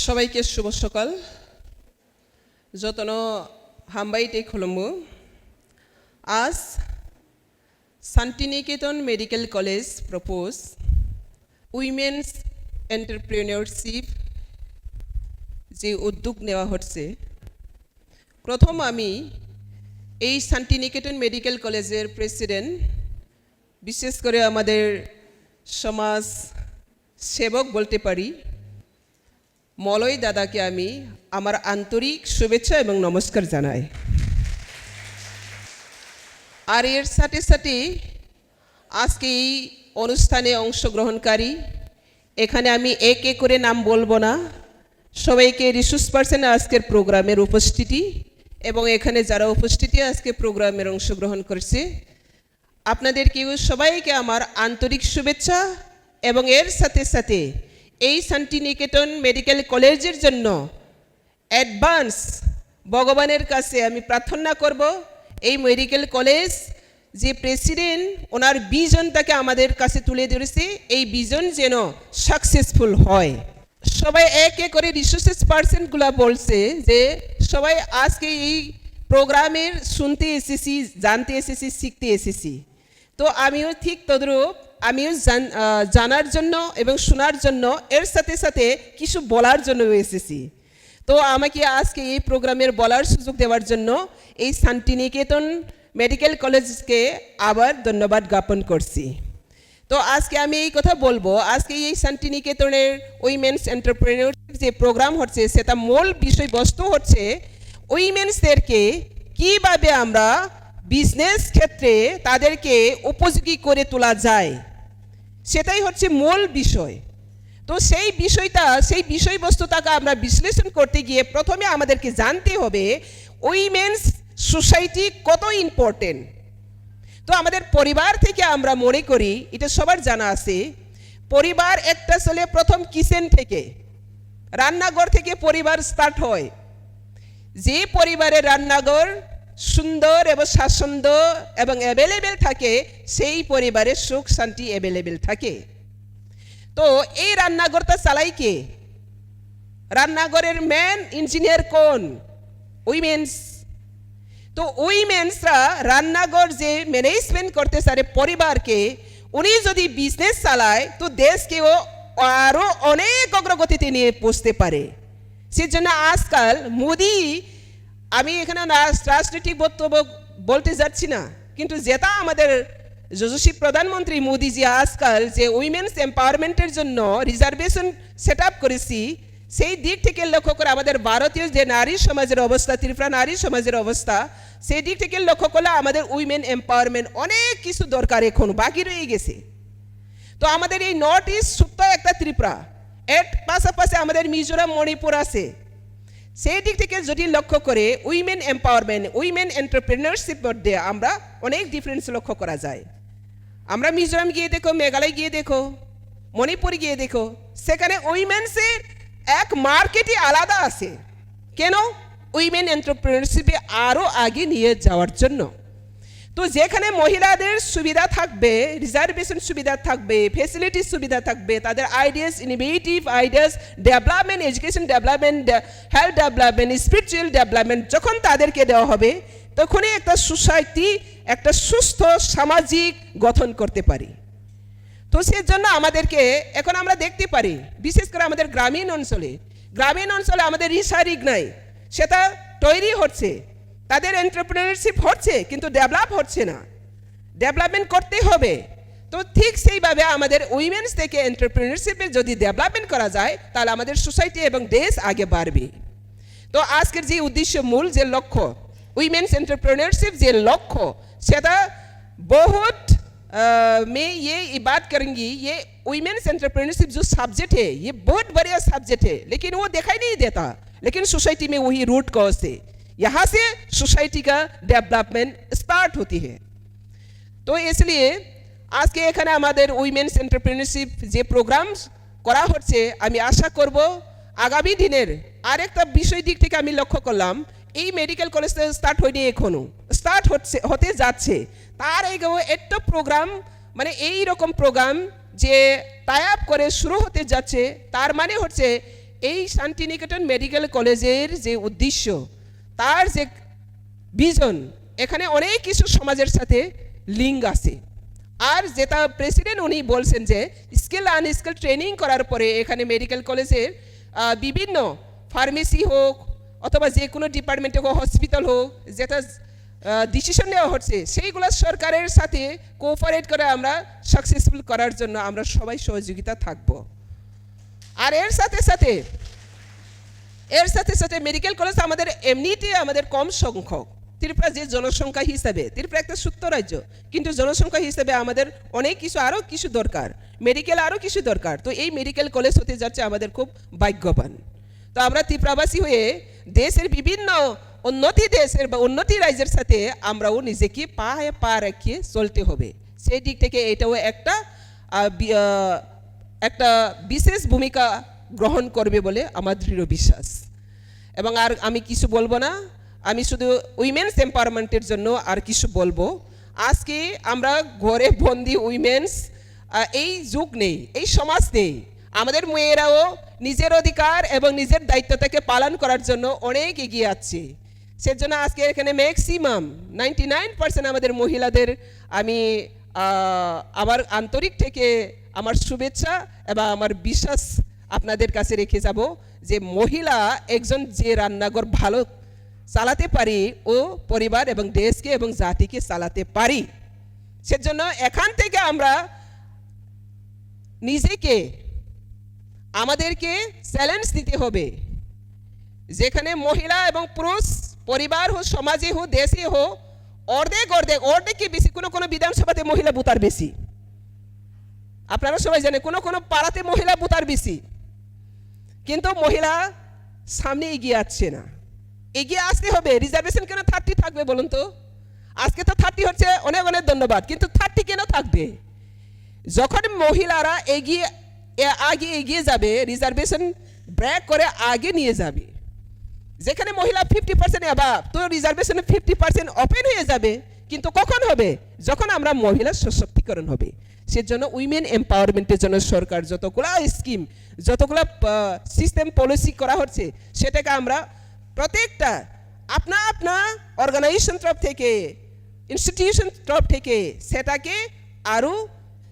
সবাইকে শুভ সকাল যতন হামবাইতে খুলুমু আজ Santiniketan medical college propose women's entrepreneurship যে উদ্যোগ নেওয়া হচ্ছে প্রথম আমি এই শান্তিনিকেতন মেডিকেল কলেজের প্রেসিডেন্ট বিশেষ করে আমাদের সমাজ সেবক বলতে পারি মলয় দাদাকে আমি আমার আন্তরিক শুভেচ্ছা এবং নমস্কার জানাই। আর এর সাথে সাথে আজকে এই অনুষ্ঠানে অংশগ্রহণকারী এখানে আমি এক এক করে নাম বলবো না, সবাইকে রিসোর্স পার্সন আজকের প্রোগ্রামের উপস্থিতি এবং এখানে যারা উপস্থিতি আজকে প্রোগ্রামের অংশগ্রহণ করছে আপনাদেরকে সবাইকে আমার আন্তরিক শুভেচ্ছা এবং এর সাথে সাথে এই শান্তিনিকেতন মেডিকেল কলেজের জন্য অ্যাডভান্স ভগবানের কাছে আমি প্রার্থনা করব এই মেডিকেল কলেজ যে প্রেসিডেন্ট ওনার ভিশনটাকে আমাদের কাছে তুলে ধরেছে এই ভিশন যেন সাকসেসফুল হয়। সবাই এক এক করে রিসোর্সেস পার্সনগুলো বলছে যে সবাই আজকে এই প্রোগ্রামের শুনতে এসেছি, জানতে এসেছি, শিখতে এসেছি। তো আমিও ঠিক তদ্রূপ আমিও জানার জন্য এবং শোনার জন্য এর সাথে সাথে কিছু বলার জন্য এসেছি। তো আমাকে আজকে এই প্রোগ্রামের বলার সুযোগ দেওয়ার জন্য এই শান্তিনিকেতন মেডিকেল কলেজকে আবার ধন্যবাদ জ্ঞাপন করছি। তো আজকে আমি এই কথা বলবো, আজকে এই শান্তিনিকেতনের উইমেন্স এন্টারপ্রেনিয়রশিপ যে প্রোগ্রাম হচ্ছে সেটা মূল বিষয়বস্তু হচ্ছে উইমেন্সদেরকে কীভাবে আমরা বিজনেস ক্ষেত্রে তাদেরকে উপযোগী করে তোলা যায় সেটাই হচ্ছে মূল বিষয়। তো সেই বিষয়বস্তুটাকে আমরা বিশ্লেষণ করতে গিয়ে প্রথমে আমাদেরকে জানতে হবে উইমেন্স সোসাইটি কত ইম্পর্টেন্ট। তো আমাদের পরিবার থেকে আমরা মনে করি এটা সবার জানা আছে, পরিবার একটা চলে প্রথম কিচেন থেকে, রান্নাঘর থেকে পরিবার স্টার্ট হয়। যে পরিবারের রান্নাঘর সুন্দর এবং স্বাচ্ছন্দ্য এবং অ্যাভেলেবেল থাকে সেই পরিবারের সুখ শান্তি অ্যাভেলেবেল থাকে। তো এই রান্নাঘরটা চালাই কে? রান্নাঘরের মেন ইঞ্জিনিয়ার কোন? উইমেন্স। তো উইমেন্সরা রান্নাঘর যে ম্যানেজমেন্ট করতে পারে পরিবারকে, উনি যদি বিজনেস চালায় তো দেশকেও আরও অনেক অগ্রগতিতে নিয়ে পৌঁছতে পারে। সেজন্য আজকাল মোদি, আমি এখানে রাজনৈতিক বক্তব্য বলতে যাচ্ছি না, কিন্তু যেটা আমাদের যশস্বী প্রধানমন্ত্রী মোদিজি আজকাল যে উইমেন্স এম্পাওয়ারমেন্টের জন্য রিজার্ভেশন সেট আপ করেছি সেই দিক থেকে লক্ষ্য করে আমাদের ভারতীয় যে নারী সমাজের অবস্থা, ত্রিপুরা নারী সমাজের অবস্থা, সেই দিক থেকে লক্ষ্য করলে আমাদের উইমেন এম্পাওয়ারমেন্ট অনেক কিছু দরকার এখন বাকি রয়ে গেছে। তো আমাদের এই নর্থ ইস্ট ছোট্ট একটা ত্রিপুরা, এর পাশাপাশি আমাদের মিজোরাম, মণিপুর আছে। সেই দিক থেকে যদি লক্ষ্য করে উইমেন এম্পাওয়ারমেন্ট, উইমেন এন্টারপ্রেনিয়রশিপ মধ্যে আমরা অনেক ডিফারেন্স লক্ষ্য করা যায়। আমরা মিজোরাম গিয়ে দেখো, মেঘালয় গিয়ে দেখো, মণিপুর গিয়ে দেখো, সেখানে উইমেন্সের এক মার্কেটই আলাদা আছে। কেন? উইমেন এন্টারপ্রেনিয়রশিপে আরও আগে নিয়ে যাওয়ার জন্য। তো যেখানে মহিলাদের সুবিধা থাকবে, রিজার্ভেশন সুবিধা থাকবে, ফেসিলিটিস সুবিধা থাকবে, তাদের ideas, innovative ideas, development, education development, health development, spiritual development যখন তাদেরকে দেওয়া হবে তখনই একটা সোসাইটি, একটা সুস্থ সামাজিক গঠন করতে পারি। তো সেজন্য আমাদেরকে এখন আমরা দেখতে পারি বিশেষ করে আমাদের গ্রামীণ অঞ্চলে আমাদের রিসারিক নাই, সেটা তৈরি হচ্ছে, তাদের এন্টারপ্রেনিয়রশিপ হচ্ছে কিন্তু ডেভেলপ হচ্ছে না, ডেভেলপমেন্ট করতে হবে। তো ঠিক সেইভাবে আমাদের উইমেন্স থেকে এন্টারপ্রেনিয়রশিপে যদি ডেভেলপমেন্ট করা যায় তাহলে আমাদের সোসাইটি এবং দেশ আগে বাড়বে। তো আজকের যে উদ্দেশ্য, মূল যে লক্ষ্য, উইমেন্স एंटरप्रेन्योरशिप जे लक्ष्य सेटा बहुत मैं ये बात करूंगी। ये वुमेन्स एंटरप्रेन्योरशिप जो सब्जेक्ट है ये बहुत बढ़िया सब्जेक्ट है, लेकिन वो दिखाई नहीं देता, लेकिन सोसाइटी में वही रूट कॉज है, यहाँ से सोसाइटी का डेवलपमेंट स्टार्ट होती है। तो इसलिए आज के एखाने आमादेर वुमेन्स एंटरप्रेन्योरशिप जे प्रोग्राम्स करा होच्छे आमी आशा करब आगामी दिनेर आरेकटा विषय दिक थेके आमी लक्ष्य करलाम এই মেডিকেল কলেজটা স্টার্ট হয়নি, এখনো স্টার্ট হতে যাচ্ছে। তার আগেও একটা প্রোগ্রাম, মানে এই রকম প্রোগ্রাম যে টাই আপ করে শুরু হতে যাচ্ছে, তার মানে হচ্ছে এই শান্তিনিকেতন মেডিকেল কলেজের যে উদ্দেশ্য, তার যে ভিজন, এখানে অনেক কিছু সমাজের সাথে লিঙ্ক আছে। আর যেটা প্রেসিডেন্ট উনি বলছেন যে স্কিল আনস্কিল ট্রেনিং করার পরে এখানে মেডিকেল কলেজের বিভিন্ন ফার্মেসি হোক অথবা যে কোনো ডিপার্টমেন্টে হোক, হসপিটাল হোক, যেটা ডিসিশন নেওয়া হচ্ছে সেইগুলো সরকারের সাথে কোঅপারেট করে আমরা সাকসেসফুল করার জন্য আমরা সবাই সহযোগিতা থাকব। আর এর সাথে সাথে মেডিকেল কলেজ আমাদের এমনিতে আমাদের কম সংখ্যক। ত্রিপুরা যে জনসংখ্যা হিসাবে, ত্রিপুরা একটা ছোট্ট রাজ্য, কিন্তু জনসংখ্যা হিসেবে আমাদের অনেক কিছু আরও কিছু দরকার, মেডিকেল আরও কিছু দরকার। তো এই মেডিকেল কলেজ হতে যাচ্ছে আমাদের খুব ভাগ্যবান। তো আমরা ত্রিপুরাবাসী হয়ে দেশের বিভিন্ন উন্নতি দেশের বা উন্নতি রাজ্যের সাথে আমরাও নিজেকে পা রেখে চলতে হবে। সেই দিক থেকে এটাও একটা বিশেষ ভূমিকা গ্রহণ করবে বলে আমার দৃঢ় বিশ্বাস। এবং আর আমি কিছু বলবো না, আমি শুধু উইমেন্স এম্পাওয়ারমেন্টের জন্য আর কিছু বলবো। আজকে আমরা ঘরে বন্দি উইমেন্স, এই যুগ নেই, এই সমাজ নেই। আমাদের মেয়েরাও নিজের অধিকার এবং নিজের দায়িত্বটাকে পালন করার জন্য অনেক এগিয়ে আছে। সেজন্য আজকে এখানে ম্যাক্সিমাম 99% আমাদের মহিলাদের আমি আমার আন্তরিক থেকে আমার শুভেচ্ছা এবং আমার বিশ্বাস আপনাদের কাছে রেখে যাব যে মহিলা একজন যে রান্নাঘর ভালো চালাতে পারি, ও পরিবার এবং দেশকে এবং জাতিকে চালাতে পারি। সেজন্য এখান থেকে আমরা নিজেকে আমাদেরকে চ্যালেঞ্জ দিতে হবে, যেখানে মহিলা এবং পুরুষ পরিবার হোক, সমাজে হোক, দেশে হোক, অর্ধেক কি বেশি, কোনো বিধানসভাতে মহিলা বুতার বেশি। আপনারা সবাই জানেন কোনো পাড়াতে মহিলা বুতার বেশি, কিন্তু মহিলা সামনে এগিয়ে আসছে না। এগিয়ে আসতে হবে। রিজার্ভেশন কেন 30 থাকবে বলুন তো? আজকে তো 30 হচ্ছে, অনেক অনেক ধন্যবাদ, কিন্তু 30 কেন থাকবে? যখন মহিলারা আগে এগিয়ে যাবে, রিজার্ভেশন ব্রেক করে আগে নিয়ে যাবে। যেখানে মহিলা 50% অ্যাবাভ, তো রিজার্ভেশনে 50% ওপেন হয়ে যাবে। কিন্তু কখন হবে? যখন আমরা মহিলা সশক্তিকরণ হবে। সেজন্য উইমেন এম্পাওয়ারমেন্টের জন্য সরকার যতগুলো স্কিম, যতগুলো সিস্টেম পলিসি করা হচ্ছে, সেটাকে আমরা প্রত্যেকটা আপনা অর্গানাইজেশন তরফ থেকে, ইনস্টিটিউশন তরফ থেকে সেটাকে আরও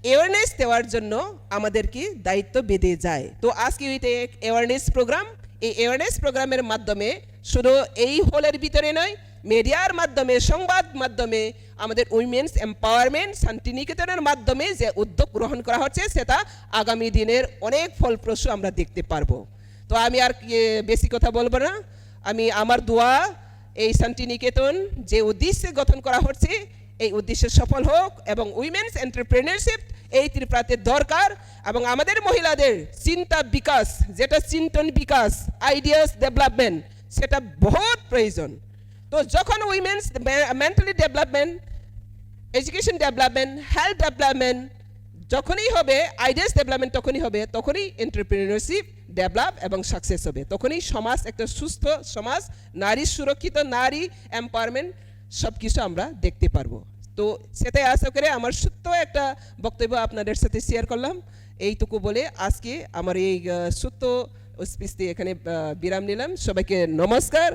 অ্যাওয়ারনেস দেওয়ার জন্য আমাদেরকে দায়িত্ব বেঁধে যায়। তো আজকে এটা এক অ্যাওয়ারনেস প্রোগ্রাম। এই অ্যাওয়ারনেস প্রোগ্রামের মাধ্যমে শুধু এই হলের ভিতরে নয়, মিডিয়ার মাধ্যমে, সংবাদ মাধ্যমে, আমাদের উইমেন্স এম্পাওয়ারমেন্ট শান্তিনিকেতনের মাধ্যমে যে উদ্যোগ গ্রহণ করা হচ্ছে, সেটা আগামী দিনের অনেক ফলপ্রসূ আমরা দেখতে পারবো। তো আমি আর বেশি কথা বলবো না। আমি আমার দোয়া এই শান্তিনিকেতন যে উদ্দেশ্যে গঠন করা হচ্ছে, এই উদ্দেশ্যে সফল হোক এবং উইমেন্স এন্টারপ্রেনারশিপ এই ত্রিপুরাতে দরকার। এবং আমাদের মহিলাদের চিন্তা বিকাশ, যেটা চিন্তন বিকাশ, আইডিয়াস ডেভেলপমেন্ট, সেটা বহুত প্রয়োজন। তো যখন women's mentally development, education development, health development যখনই হবে, আইডিয়াস ডেভেলপমেন্ট তখনই হবে, তখনই এন্টারপ্রেনারশিপ ডেভেলপ এবং সাকসেস হবে, তখনই সমাজ একটা সুস্থ সমাজ, নারী সুরক্ষিত, নারী এম্পাওয়ারমেন্ট সব কিছু আমরা দেখতে পারবো। তো সেটাই আশা করে আমার ছোট্ট একটা বক্তব্য আপনাদের সাথে শেয়ার করলাম। এইটুকু বলে আজকে আমার এই ছোট্ট স্পিচ দিয়ে এখানে বিরাম নিলাম। সবাইকে নমস্কার।